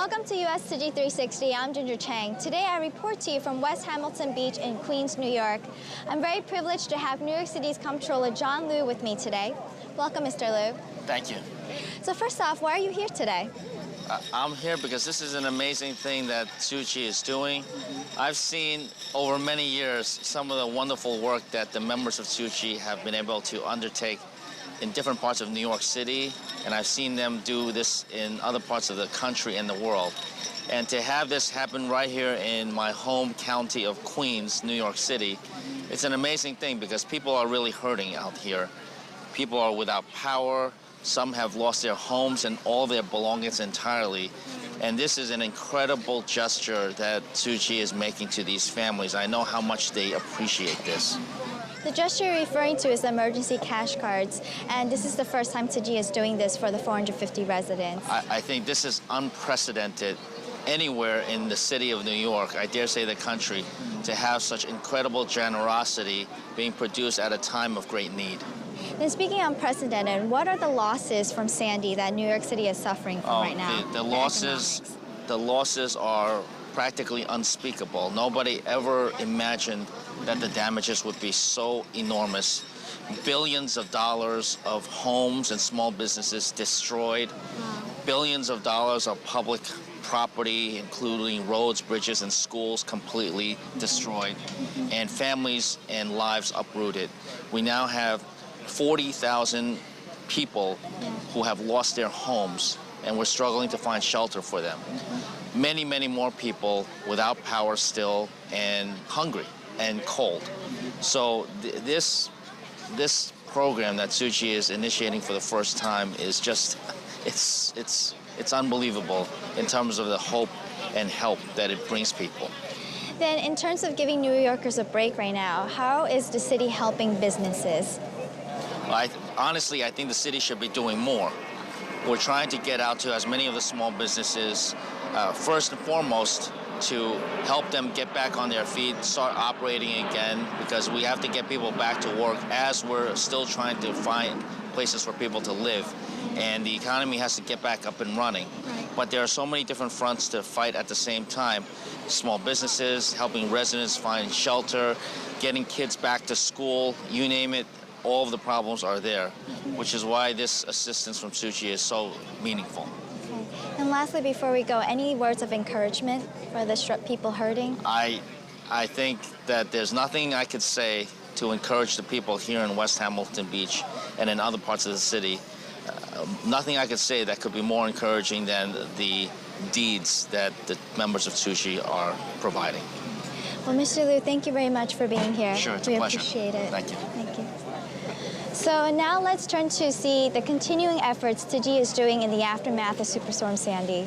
Welcome to US City 360. I'm Ginger Chang. Today I report to you from West Hamilton Beach in Queens, New York. I'm very privileged to have New York City's Comptroller John Liu with me today. Welcome, Mr. Liu. Thank you. So first off, why are you here today? I'm here because this is an amazing thing that Tzu-Chi is doing. I've seen over many years some of the wonderful work that the members of Tzu-Chi have been able to undertake in different parts of New York City, and I've seen them do this in other parts of the country and the world. And to have this happen right here in my home county of Queens, New York City, it's an amazing thing because people are really hurting out here. People are without power. Some have lost their homes and all their belongings entirely. And this is an incredible gesture that Tzu-Chi is making to these families. I know how much they appreciate this. The gesture you're referring to is the emergency cash cards, and this is the first time Tzu-Chi is doing this for the 450 residents. I think this is unprecedented anywhere in the city of New York, I dare say the country, to have such incredible generosity being produced at a time of great need. Then speaking unprecedented, what are the losses from Sandy that New York City is suffering from right now? The losses are practically unspeakable. Nobody ever imagined that the damages would be so enormous. Billions of dollars of homes and small businesses destroyed. Wow. Billions of dollars of public property, including roads, bridges, and schools, completely destroyed. And families and lives uprooted. We now have 40,000 people who have lost their homes, and we're struggling to find shelter for them. Many, many more people without power still and hungry and cold. So this program that Tzu-Chi is initiating for the first time is just, it's unbelievable in terms of the hope and help that it brings people. Then in terms of giving New Yorkers a break right now, how is the city helping businesses? Honestly, I think the city should be doing more. We're trying to get out to as many of the small businesses, first and foremost, to help them get back on their feet, start operating again, because we have to get people back to work as we're still trying to find places for people to live. And the economy has to get back up and running. Right. But there are so many different fronts to fight at the same time. Small businesses, helping residents find shelter, getting kids back to school, you name it, all of the problems are there, which is why this assistance from Tzu-Chi is so meaningful. Okay. And lastly, before we go, any words of encouragement for the people hurting? I think that there's nothing I could say to encourage the people here in West Hamilton Beach and in other parts of the city. Nothing I could say that could be more encouraging than the deeds that the members of Tzu-Chi are providing. Well, Mr. Liu, thank you very much for being here. Sure, it's a pleasure. We appreciate it. Thank you. Thank you. So now let's turn to see the continuing efforts Tzu-Chi is doing in the aftermath of Superstorm Sandy.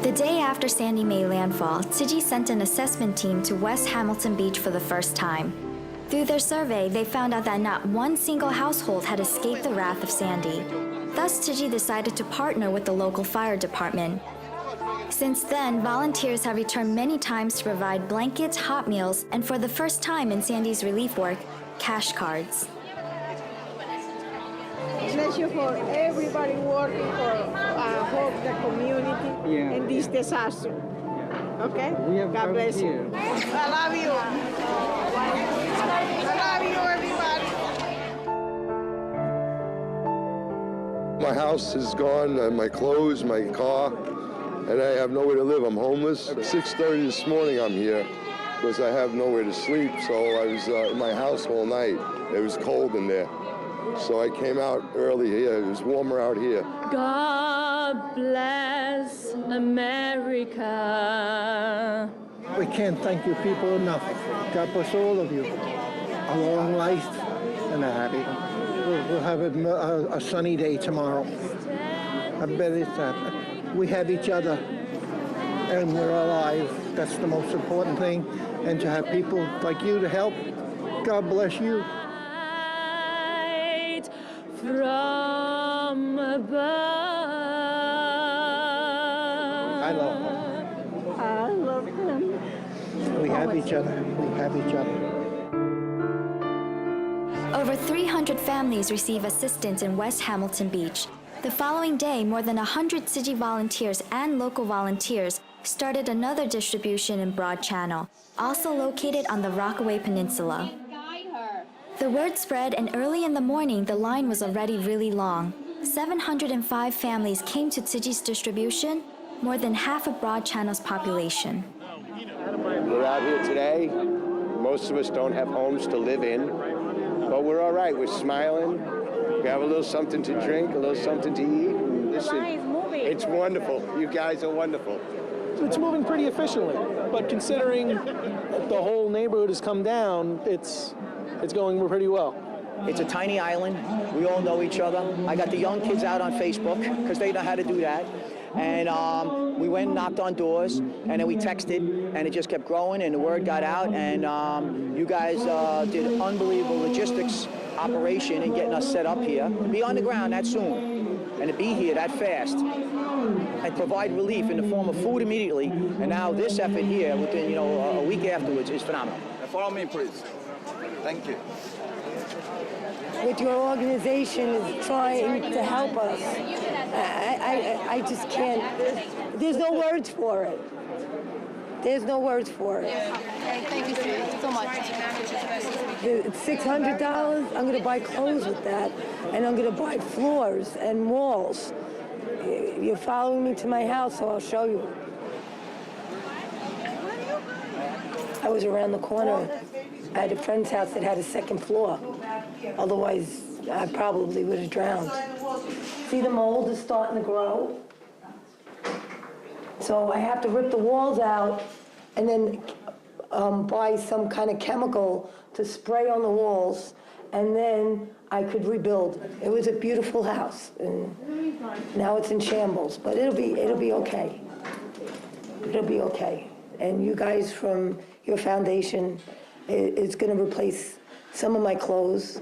The day after Sandy made landfall, Tzu-Chi sent an assessment team to West Hamilton Beach for the first time. Through their survey, they found out that not one single household had escaped the wrath of Sandy. Thus, Tzu-Chi decided to partner with the local fire department. Since then, volunteers have returned many times to provide blankets, hot meals, and for the first time in Sandy's relief work, cash cards. Bless you for everybody working for the community in this disaster. Okay? God bless you. I love you. I love you, everybody. My house is gone, my clothes, my car, and I have nowhere to live. I'm homeless. At 6:30 this morning I'm here because I have nowhere to sleep, so I was in my house all night. It was cold in there. So I came out early here. It was warmer out here. God bless America. We can't thank you people enough. God bless all of you. A long life and a happy. We'll have a sunny day tomorrow. I bet we have each other and we're alive. That's the most important thing. And to have people like you to help, God bless you. From above. I love him. I love him. We have each other. We have each other. Over 300 families receive assistance in West Hamilton Beach. The following day, more than 100 Tsiji volunteers and local volunteers started another distribution in Broad Channel, also located on the Rockaway Peninsula. The word spread, and early in the morning, the line was already really long. 705 families came to Tsiji's distribution, more than half of Broad Channel's population. We're out here today. Most of us don't have homes to live in, but we're all right. We're smiling. We have a little something to drink, a little something to eat. And listen, it's wonderful. You guys are wonderful. It's moving pretty efficiently, but considering the whole neighborhood has come down, it's going pretty well. It's a tiny island. We all know each other. I got the young kids out on Facebook because they know how to do that. And we went and knocked on doors, and then we texted, and it just kept growing, and the word got out, and you guys did an unbelievable logistics operation in getting us set up here. Be on the ground that soon, and to be here that fast, and provide relief in the form of food immediately, and now this effort here within, a week afterwards is phenomenal. Follow me, please. Thank you. What your organization is trying to help us, I just can't, there's no words for it. There's no words for it. Thank you so much. It's $600, I'm gonna buy clothes with that, and I'm gonna buy floors and walls. You're following me to my house, so I'll show you. I was around the corner. I had a friend's house that had a second floor. Otherwise, I probably would have drowned. See, the mold is starting to grow. So I have to rip the walls out and then buy some kind of chemical to spray on the walls, and then I could rebuild. It was a beautiful house, and now it's in shambles, but it'll be okay. It'll be okay. And you guys from your foundation is going to replace some of my clothes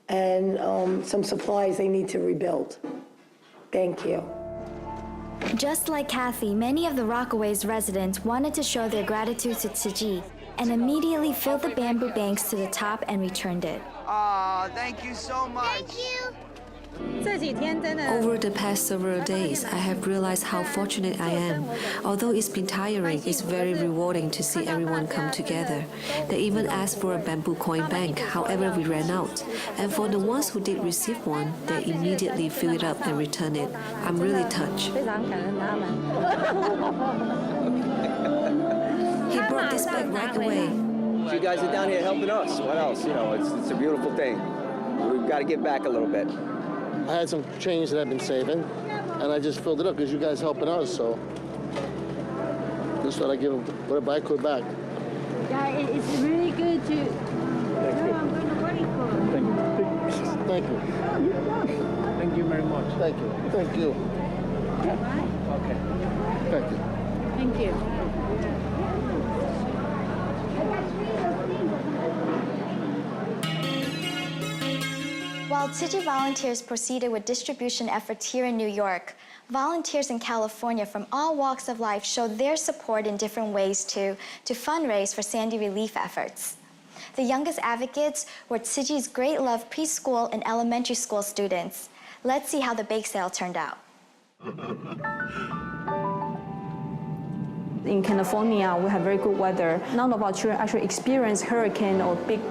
and some supplies they need to rebuild. Thank you. Just like Kathy, many of the Rockaway's residents wanted to show their gratitude to Tsiji and immediately filled the bamboo banks to the top and returned it. Aw, thank you so much. Thank you. Over the past several days, I have realized how fortunate I am. Although it's been tiring, it's very rewarding to see everyone come together. They even asked for a bamboo coin bank, however we ran out. And for the ones who did receive one, they immediately fill it up and return it. I'm really touched. He brought this back right away. You guys are down here helping us. What else? It's a beautiful thing. We've got to give back a little bit. I had some change that I've been saving, and I just filled it up because you guys helping us, so just thought I'd give whatever I could back. Yeah, it's really good to... I'm going to work for. Thank you. Thank you very much. Thank you. Thank you. Okay. Thank you. Thank you. While Tsiji volunteers proceeded with distribution efforts here in New York, volunteers in California from all walks of life showed their support in different ways to fundraise for Sandy relief efforts. The youngest advocates were Tsiji's Great Love preschool and elementary school students. Let's see how the bake sale turned out. In California, we have very good weather. None of our children actually experienced hurricane or big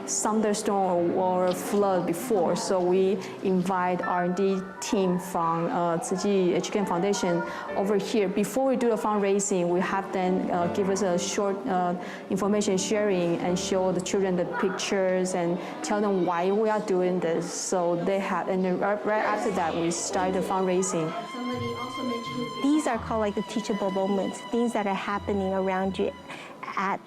thunderstorm or flood before, so we invite R&D team from Tsiji Education Foundation over here. Before we do the fundraising, we have them give us a short information sharing and show the children the pictures and tell them why we are doing this. So they have, and then right after that, we start the fundraising. These are called like the teachable moments, things that are happening around you at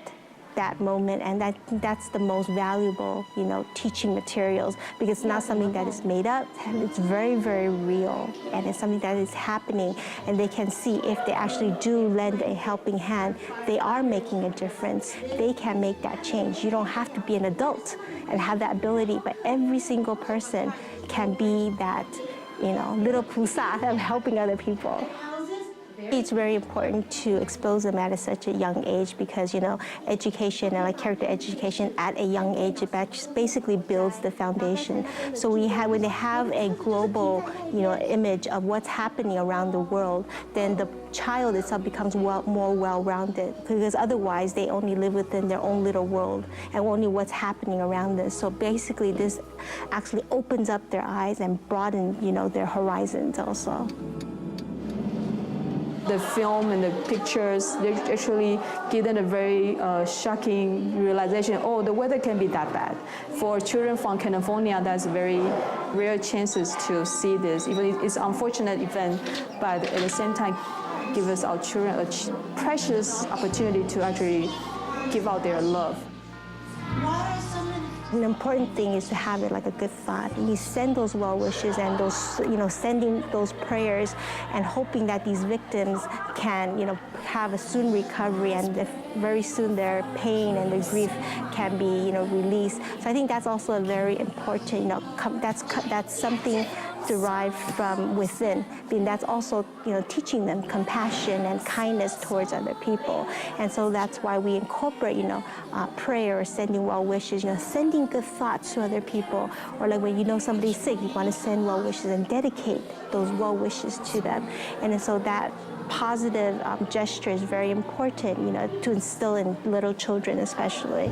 that moment, and that's the most valuable, teaching materials, because it's not something that is made up. It's very, very real, and it's something that is happening, and they can see if they actually do lend a helping hand, they are making a difference. They can make that change. You don't have to be an adult and have that ability, but every single person can be that, little pusa of helping other people. It's very important to expose them at such a young age because, you know, education and like character education at a young age, it basically builds the foundation. So when they have a global, you know, image of what's happening around the world, then the child itself becomes more well-rounded because otherwise they only live within their own little world and only what's happening around them. So basically this actually opens up their eyes and broadens, you know, their horizons also. The film and the pictures, they actually give them a very shocking realization, oh, the weather can be that bad. For children from California, that's very rare chances to see this. Even it's an unfortunate event, but at the same time, give us our children a precious opportunity to actually give out their love. An important thing is to have it like a good thought. And you send those well wishes and those, you know, sending those prayers and hoping that these victims can, you know, have a soon recovery and very soon their pain and their grief can be, you know, released. So I think that's also a very important, you know, that's something derived from within. And that's also, you know, teaching them compassion and kindness towards other people. And so that's why we incorporate, you know, prayer, sending well wishes, you know, sending good thoughts to other people. Or like when you know somebody's sick, you want to send well wishes and dedicate those well wishes to them. And so that positive gesture is very important, you know, to instill in little children especially.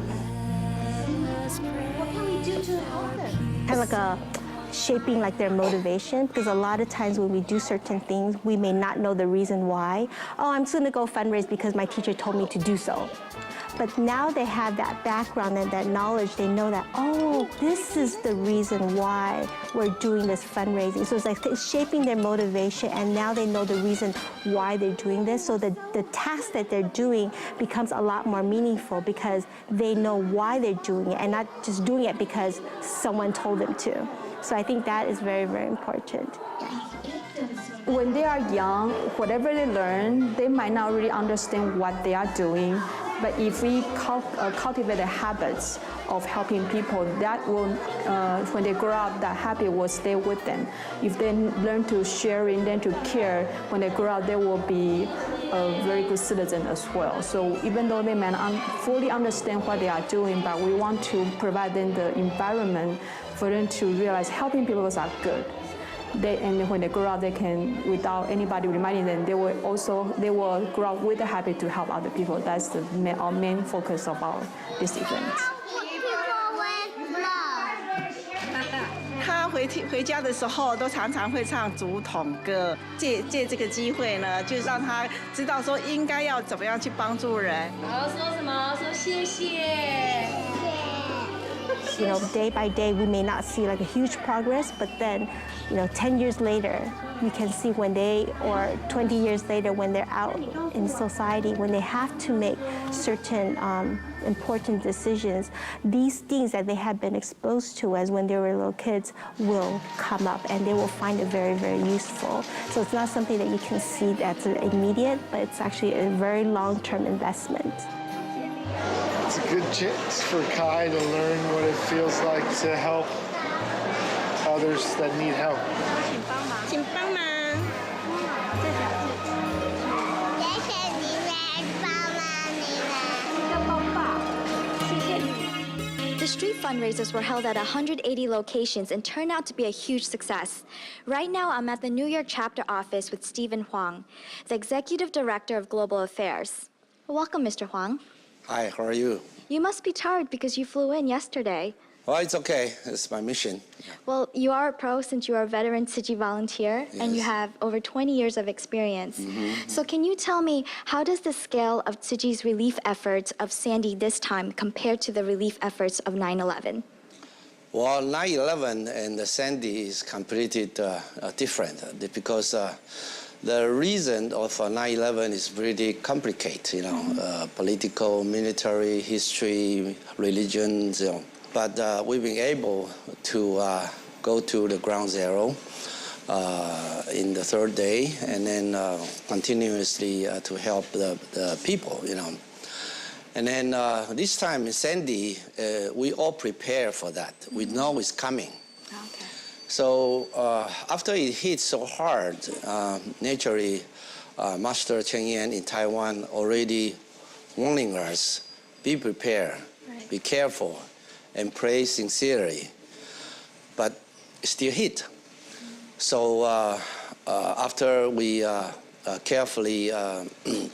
What can we do to help them? Kind of like a shaping like their motivation, because a lot of times when we do certain things, we may not know the reason why. Oh, I'm just gonna go fundraise because my teacher told me to do so. But now they have that background and that knowledge, they know that, oh, this is the reason why we're doing this fundraising. So it's like it's shaping their motivation, and now they know the reason why they're doing this. So the task that they're doing becomes a lot more meaningful because they know why they're doing it and not just doing it because someone told them to. So I think that is very, very important. When they are young, whatever they learn, they might not really understand what they are doing. But if we cultivate the habits of helping people, that will, when they grow up, that habit will stay with them. If they learn to share and learn to care, when they grow up, they will be a very good citizen as well. So even though they may not fully understand what they are doing, but we want to provide them the environment for them to realize helping people is good. And when they grow up, they can, without anybody reminding them, they will grow up with the habit to help other people. That's our main focus of this event. 他回家的时候都常常会唱竹筒歌，借这个机会呢，就让他知道说应该要怎么样去帮助人。然后说什么？说谢谢。 You know, day by day, we may not see like a huge progress, but then, you know, 10 years later, you can see when or 20 years later, when they're out in society, when they have to make certain important decisions, these things that they have been exposed to as when they were little kids will come up and they will find it very, very useful. So it's not something that you can see that's immediate, but it's actually a very long-term investment. It's a good chance for Kai to learn what it feels like to help others that need help. 请帮忙。 The street fundraisers were held at 180 locations and turned out to be a huge success. Right now, I'm at the New York chapter office with Stephen Huang, the Executive Director of Global Affairs. Welcome, Mr. Huang. Hi, how are you? You must be tired because you flew in yesterday. Well, it's okay. It's my mission. Well, you are a pro since you are a veteran Tzu Chi volunteer, Yes. and you have over 20 years of experience. So can you tell me, how does the scale of Tzu Chi's relief efforts of Sandy this time compare to the relief efforts of 9/11? Well, 9/11 and Sandy is completely different because the reason of 9/11 is pretty complicated, you know, political, military, history, religion, you know. But we've been able to go to the ground zero in the third day and then continuously to help the people, you know. And then this time in Sandy, we all prepare for that. We know it's coming. Okay. So after it hit so hard, naturally, Master Cheng Yan in Taiwan already warning us, be prepared, be careful, and pray sincerely. But it still hit. So after we carefully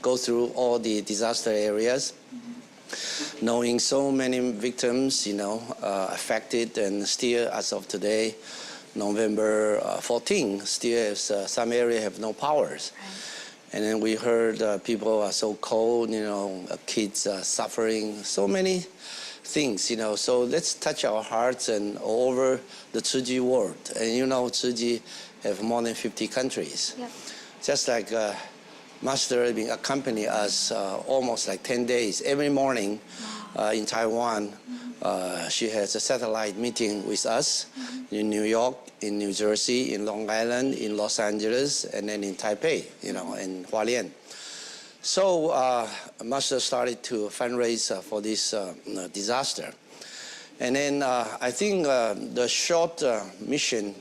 go through all the disaster areas, knowing so many victims, affected, and still as of today, November 14, still some areas have no powers. And then we heard people are so cold, kids are suffering, so many things, So let's touch our hearts and all over the Tzu Chi world. And Tzu Chi have more than 50 countries. Yep. Just like Master been accompany us almost like 10 days. Every morning in Taiwan, she has a satellite meeting with us in New York, in New Jersey, in Long Island, in Los Angeles, and then in Taipei, in Hualien. So Master started to fundraise for this disaster. And then I think the short mission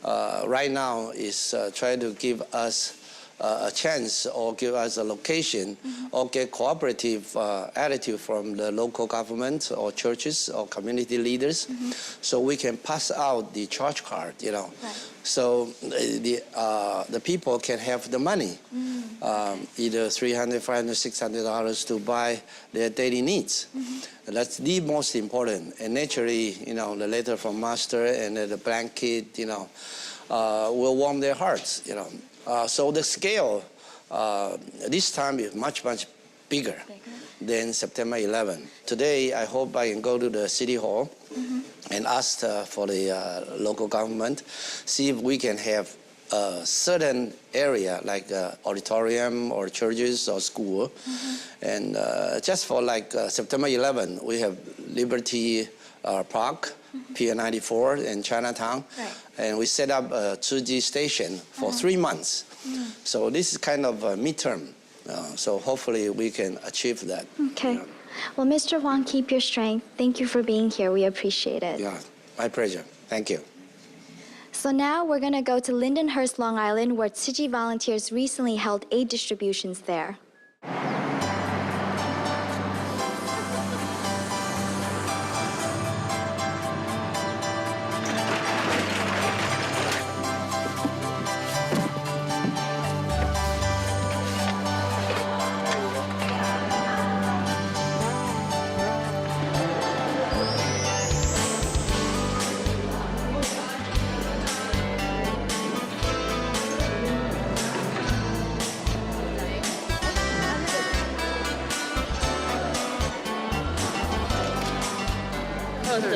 right now is try to give us a chance or give us a location or get cooperative attitude from the local government or churches or community leaders so we can pass out the charge card, Right. So the people can have the money, either $300, $500, $600 to buy their daily needs. That's the most important. And naturally, the letter from Master and the blanket, will warm their hearts, So the scale this time is much, much bigger than September 11. Today, I hope I can go to the City Hall and ask for the local government, see if we can have a certain area like auditorium or churches or school. And just for like September 11, we have Liberty Park, Pier 94 in Chinatown. Right. And we set up a Tzu Chi station for 3 months. So this is kind of a midterm. So hopefully we can achieve that. Okay. Well, Mr. Wang, keep your strength. Thank you for being here. We appreciate it. Yeah, my pleasure. Thank you. So now we're going to go to Lindenhurst, Long Island, where Tzu Chi volunteers recently held aid distributions there.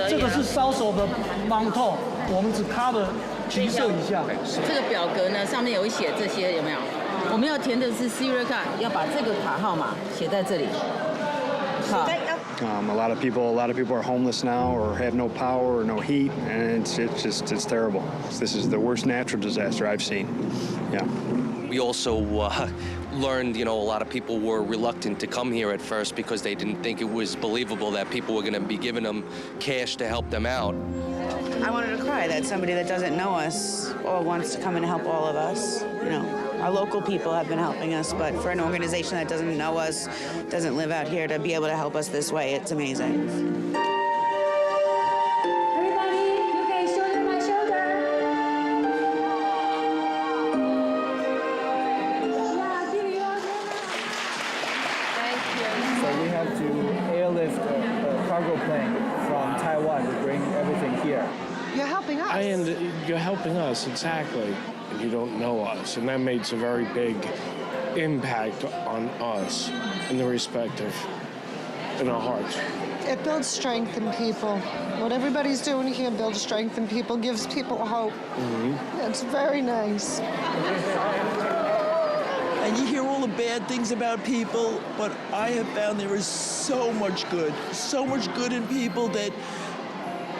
这个是烧手的芒痛，我们只cover橘色以下。这个表格呢，上面有写这些有没有？我们要填的是 serial card， 要把这个卡号码写在这里。好。A lot of people are homeless now or have no power or no heat, and it's terrible. This is the worst natural disaster I've seen. Yeah. We also learned, a lot of people were reluctant to come here at first because they didn't think it was believable that people were going to be giving them cash to help them out. I wanted to cry that somebody that doesn't know us or wants to come and help all of us. Our local people have been helping us, but for an organization that doesn't know us, doesn't live out here, to be able to help us this way, it's amazing. Cargo plane from Taiwan to bring everything here. You're helping us. And you're helping us, exactly. And you don't know us, and that makes a very big impact on us in the respect of in our hearts. It builds strength in people. What everybody's doing here builds strength in people, gives people hope. It's very nice. And you hear all the bad things about people, but I have found there is so much good in people that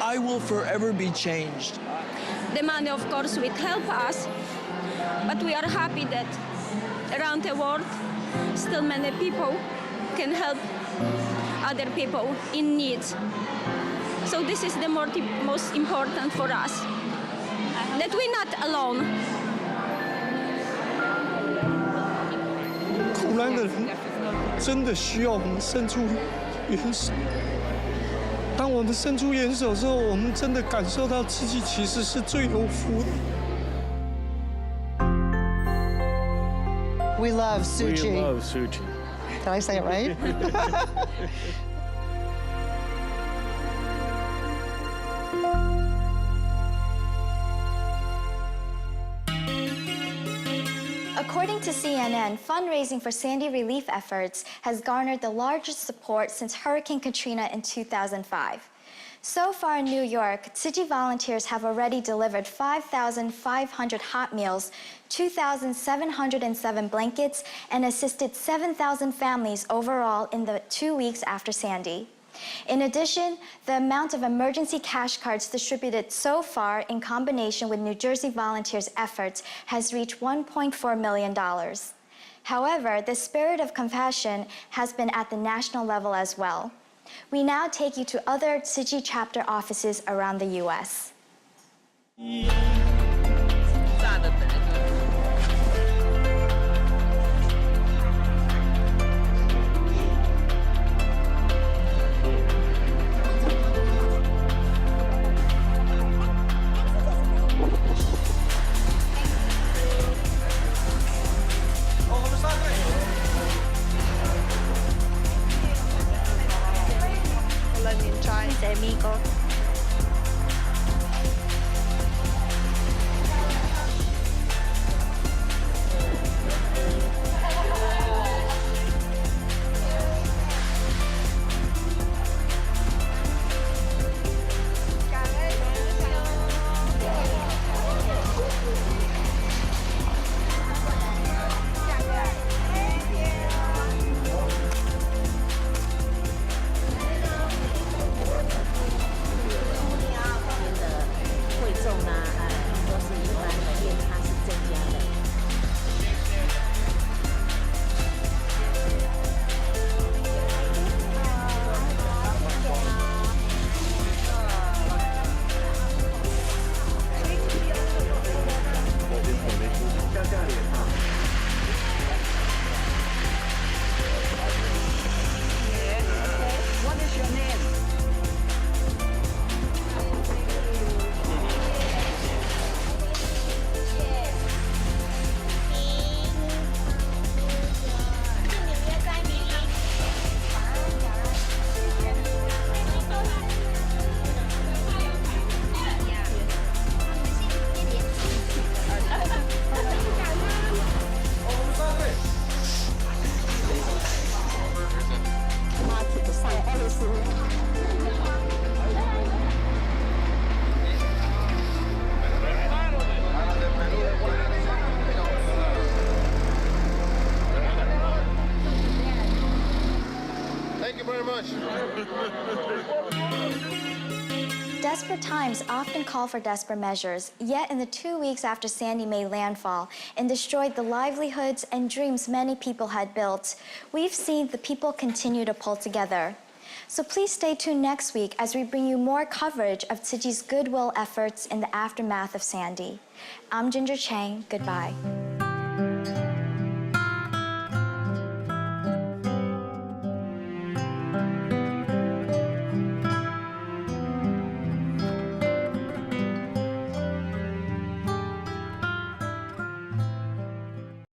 I will forever be changed. The money, of course, will help us, but we are happy that around the world, still many people can help other people in need. So this is the most important for us, that we're not alone. 的人真的需要我们伸出援手。当我们伸出援手之后，我们真的感受到自己其实是最有福的。We love Suchi. We love Suchi. Did I say it right? According to CNN, fundraising for Sandy relief efforts has garnered the largest support since Hurricane Katrina in 2005. So far in New York, Tsuji volunteers have already delivered 5,500 hot meals, 2,707 blankets, and assisted 7,000 families overall in the 2 weeks after Sandy. In addition, the amount of emergency cash cards distributed so far in combination with New Jersey volunteers' efforts has reached $1.4 million. However, the spirit of compassion has been at the national level as well. We now take you to other Tsuji chapter offices around the U.S. Amigo. Desperate times often call for desperate measures, yet in the 2 weeks after Sandy made landfall and destroyed the livelihoods and dreams many people had built, we've seen the people continue to pull together. So please stay tuned next week as we bring you more coverage of Tsuji's goodwill efforts in the aftermath of Sandy. I'm Ginger Chang. Goodbye.